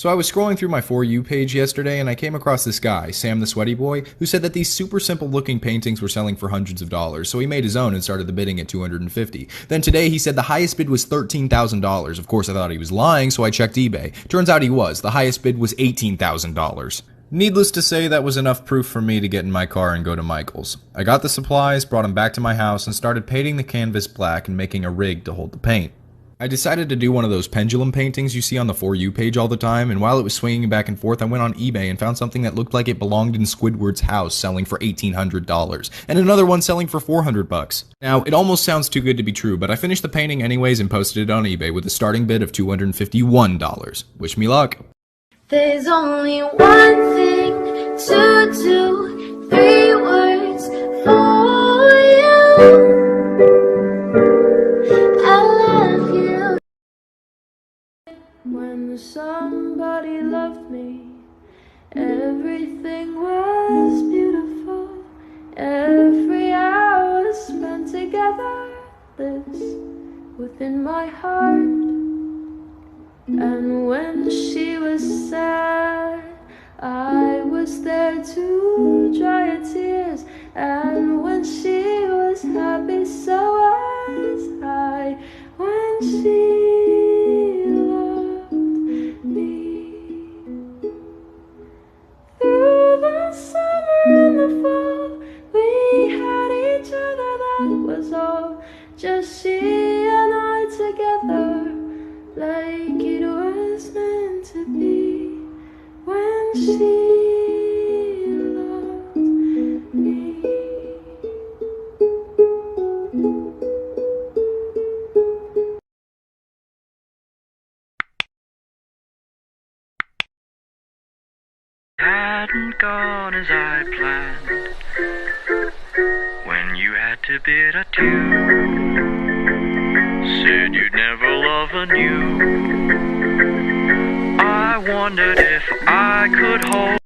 So I was scrolling through my For You page yesterday and I came across this guy, Sam the Sweaty Boy, who said that these super simple looking paintings were selling for hundreds of dollars, so he made his own and started the bidding at $250. Then today he said the highest bid was $13,000. Of course I thought he was lying, so I checked eBay. Turns out he was. The highest bid was $18,000. Needless to say, that was enough proof for me to get in my car and go to Michael's. I got the supplies, brought them back to my house, and started painting the canvas black and making a rig to hold the paint. I decided to do one of those pendulum paintings you see on the For You page all the time, and while it was swinging back and forth, I went on eBay and found something that looked like it belonged in Squidward's house, selling for $1,800, and another one selling for $400. Now, it almost sounds too good to be true, but I finished the painting anyways and posted it on eBay with a starting bid of $251. Wish me luck. There's only one thing to do, 3 words for you. When somebody loved me, everything was beautiful. Every hour spent together lives within my heart. And when she was sad, I was there to dry her tears. And when she was happy, so was I. When she loved me. Through the summer and the fall, we had each other, that was all. Just she and I together, like it was meant to be. When she loved me. Hadn't gone as I planned when you had to bid a two. Said you'd never love anew. I wondered if I could hold.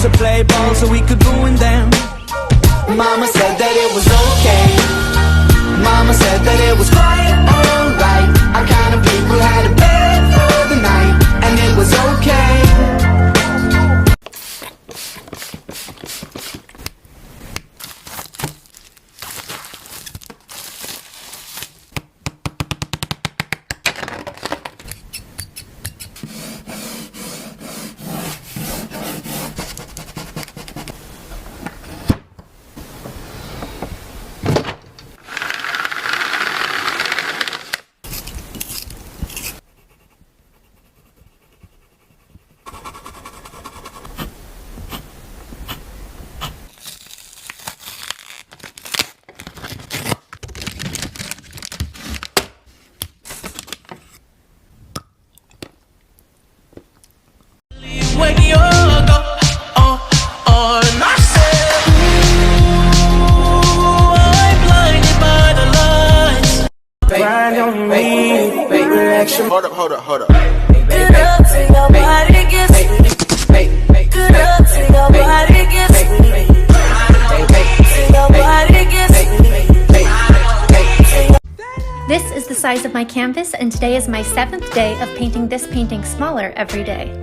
To play ball so we could ruin them. Mama said that it was okay. Mama said that it was quite alright. Our kind of people had a bed for the night, and it was okay. When you're gone, I said, ooh, I'm blinded by the lights. Grind on me, direction. Hold up. Good up to nobody gets me. Good up to nobody gets me. To nobody gets me. This is the size of my canvas, and today is my 7th day of painting this painting smaller every day.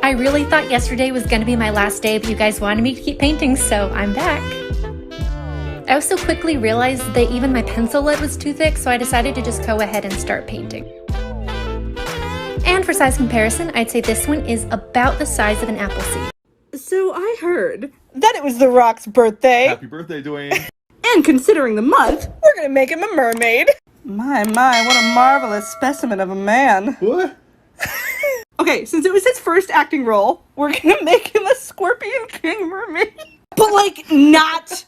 I really thought yesterday was going to be my last day, but you guys wanted me to keep painting, so I'm back. I also quickly realized that even my pencil lead was too thick, so I decided to just go ahead and start painting. And And for size comparison, I'd say this one is about the size of an apple seed. So I heard that it was The Rock's birthday. Happy birthday, Dwayne. And considering the month, we're gonna make him a mermaid. My, what a marvelous specimen of a man. What? Okay, since it was his first acting role, we're gonna make him a Scorpion King mermaid. But like, not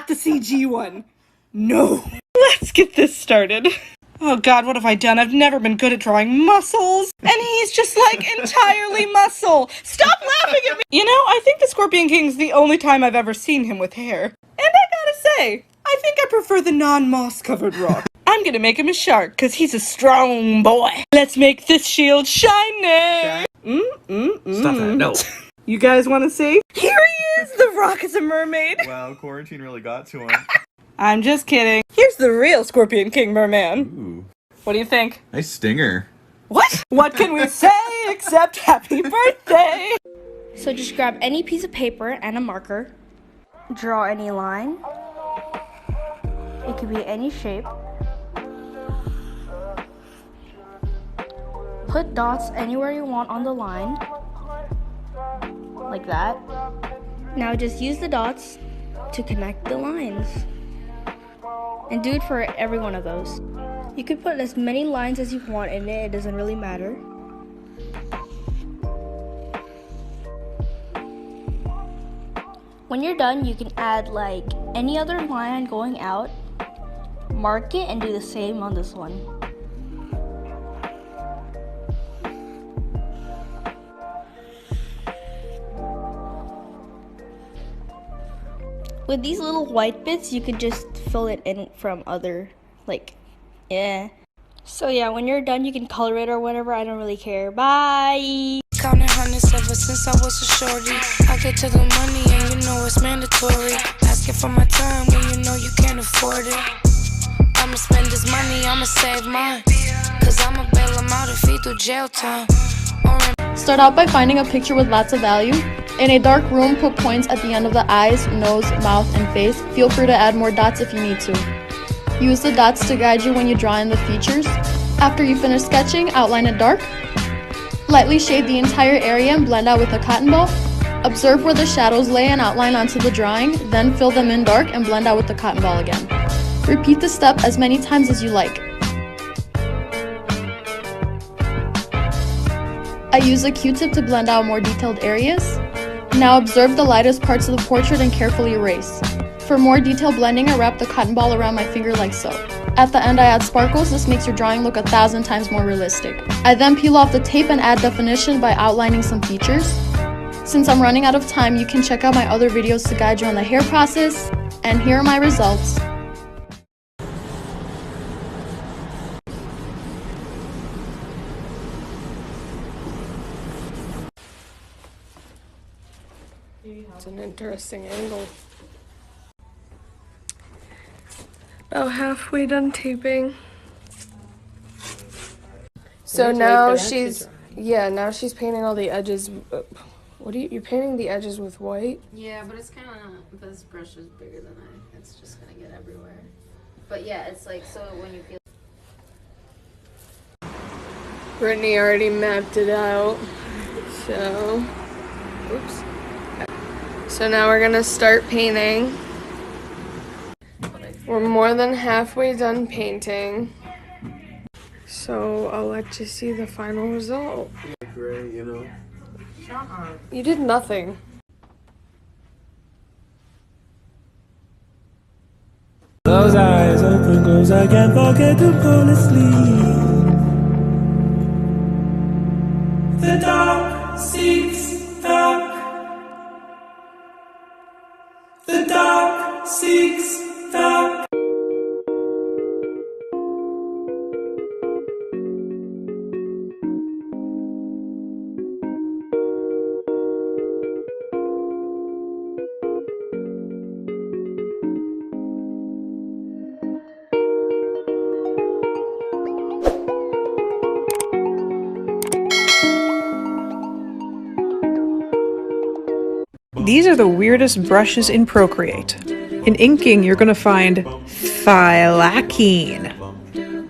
the CG one. No. Let's get this started. Oh god, what have I done? I've never been good at drawing muscles. And he's just like entirely muscle. Stop laughing at me! You know, I think the Scorpion King's the only time I've ever seen him with hair. And I gotta say, I think I prefer the non-moss covered rock. I'm gonna make him a shark, because he's a strong boy. Let's make this shield shiny! Stop that, no. You guys want to see? Here he is! The Rock is a mermaid! Wow, quarantine really got to him. I'm just kidding. Here's the real Scorpion King merman. Ooh, What do you think? nice stinger. What? What can we say except happy birthday? So just grab any piece of paper and a marker. Draw any line. It could be any shape. Put dots anywhere you want on the line. Like that. Now just use the dots to connect the lines. And do it for every one of those. You can put as many lines as you want in it doesn't really matter. When you're done, you can add like any other line going out, mark it, and do the same on this one. With these little white bits, you could just fill it in from other, So yeah, when you're done, you can color it or whatever. I don't really care. Bye! Counting hundreds ever since I was a shorty. I get to the money and you know it's mandatory. Asking for my time when you know you can't afford it. I'ma spend this money, I'ma save mine. Cause I'ma bail them out if he do jail time. Start out by finding a picture with lots of value. In a dark room, put points at the end of the eyes, nose, mouth, and face. Feel free to add more dots if you need to. Use the dots to guide you when you draw in the features. After you finish sketching, outline it dark. Lightly shade the entire area and blend out with a cotton ball. Observe where the shadows lay and outline onto the drawing, then fill them in dark and blend out with the cotton ball again. Repeat the step as many times as you like. I use a Q-tip to blend out more detailed areas. Now observe the lightest parts of the portrait and carefully erase. For more detailed blending, I wrap the cotton ball around my finger like so. At the end, I add sparkles. This makes your drawing look 1,000 times more realistic. I then peel off the tape and add definition by outlining some features. Since I'm running out of time, you can check out my other videos to guide you on the hair process. And here are my results. It's an interesting angle. About halfway done taping. So now she's painting all the edges. You're painting the edges with white? Yeah, but it's kind of, this brush is bigger than it's just gonna get everywhere. But yeah, it's like, so when you feel. Brittany already mapped it out. So, oops. So now we're gonna start painting. We're more than halfway done painting. So I'll let you see the final result. Great, you know. You did nothing. Those eyes open, close, I can't forget to fall asleep. The dark seeks dark. The dark seeks dark. These are the weirdest brushes in Procreate. In inking, you're going to find phylakene.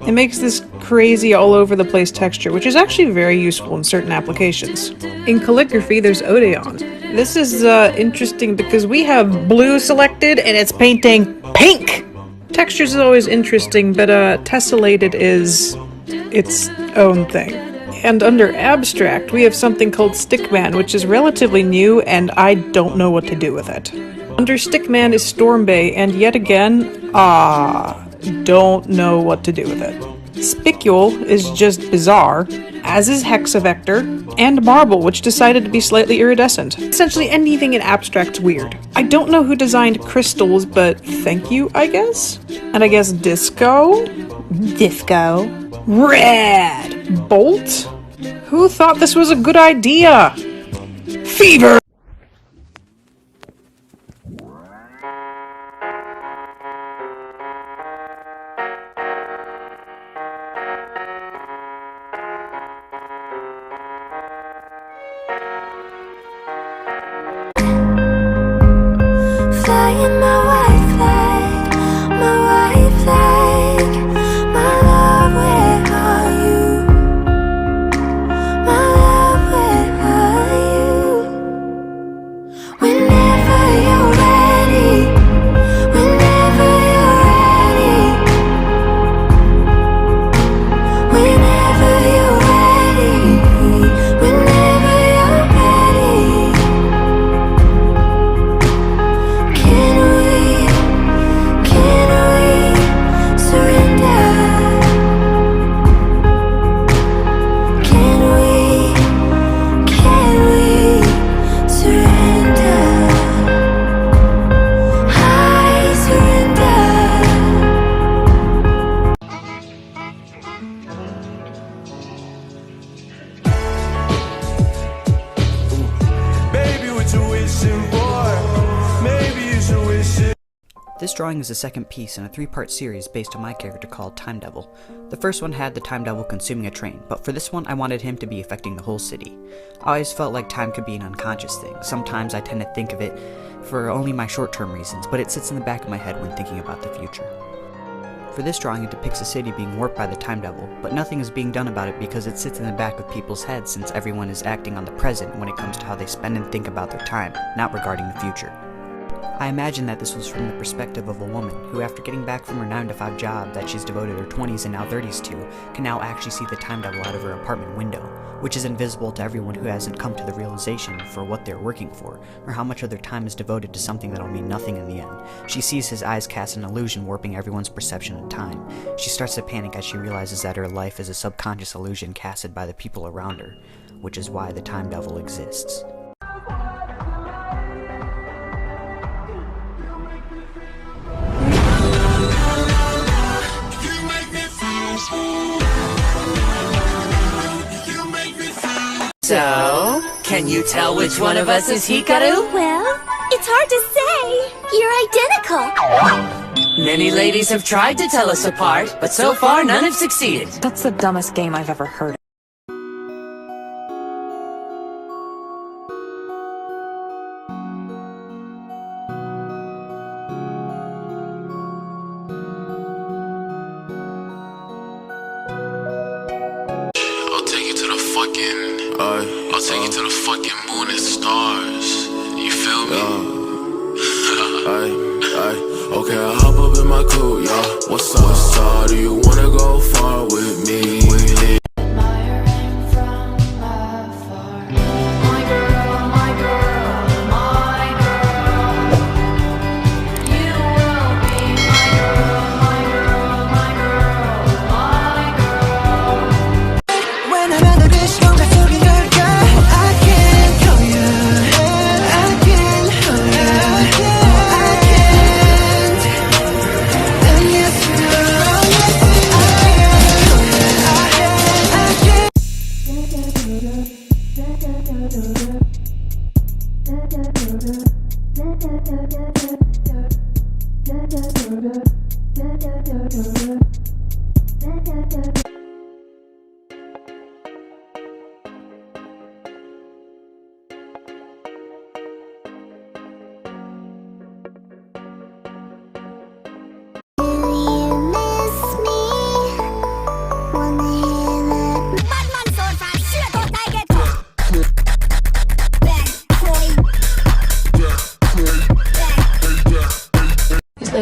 It makes this crazy all over the place texture, which is actually very useful in certain applications. In calligraphy, there's Odeon. This is interesting because we have blue selected and it's painting pink! Textures is always interesting, but tessellated is its own thing. And under abstract, we have something called Stickman, which is relatively new, and I don't know what to do with it. Under Stickman is Stormbay, and yet again, don't know what to do with it. Spicule is just bizarre, as is Hexavector, and Marble, which decided to be slightly iridescent. Essentially anything in abstract's weird. I don't know who designed crystals, but thank you, I guess? And I guess Disco? Disco. Red! Bolt? Who thought this was a good idea? Fever! Flying my white flag, my white flag. My love, where are you? My love, where are you? Whenever you're ready, whenever you're ready, whenever you're ready, whenever you're ready. Can we surrender? Can we surrender? I surrender. Baby, what you wishing for? Maybe you should wish it. This drawing is the second piece in a 3-part series based on my character called Time Devil. The first one had the Time Devil consuming a train, but for this one I wanted him to be affecting the whole city. I always felt like time could be an unconscious thing. Sometimes I tend to think of it for only my short-term reasons, but it sits in the back of my head when thinking about the future. For this drawing, it depicts a city being warped by the Time Devil, but nothing is being done about it because it sits in the back of people's heads since everyone is acting on the present when it comes to how they spend and think about their time, not regarding the future. I imagine that this was from the perspective of a woman who, after getting back from her 9-to-5 job that she's devoted her 20s and now 30s to, can now actually see the Time Devil out of her apartment window, which is invisible to everyone who hasn't come to the realization for what they're working for, or how much of their time is devoted to something that'll mean nothing in the end. She sees his eyes cast an illusion warping everyone's perception of time. She starts to panic as she realizes that her life is a subconscious illusion casted by the people around her, which is why the Time Devil exists. So, can you tell which one of us is Hikaru? Well, it's hard to say. You're identical. Many ladies have tried to tell us apart, but so far none have succeeded. That's the dumbest game I've ever heard. I'll take you to the fucking moon and stars. You feel me? Okay, I hop up in my coupe, yeah. What's up? Do you wanna go far with me? When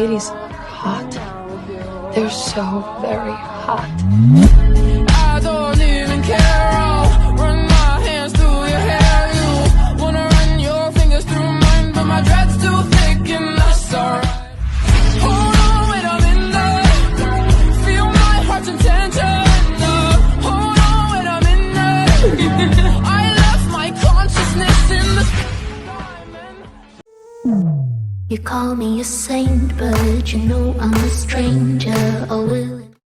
ladies hot. They're so very hot. I don't even care. I'll run my hands through your hair. You wanna run your fingers through mine, but my dread's too thick and that's alright. Hold on, wait a minute. Feel my heart's intention. Hold on, wait a minute. I left my consciousness in the. You call me a saint, but you know I'm a stranger. Oh, will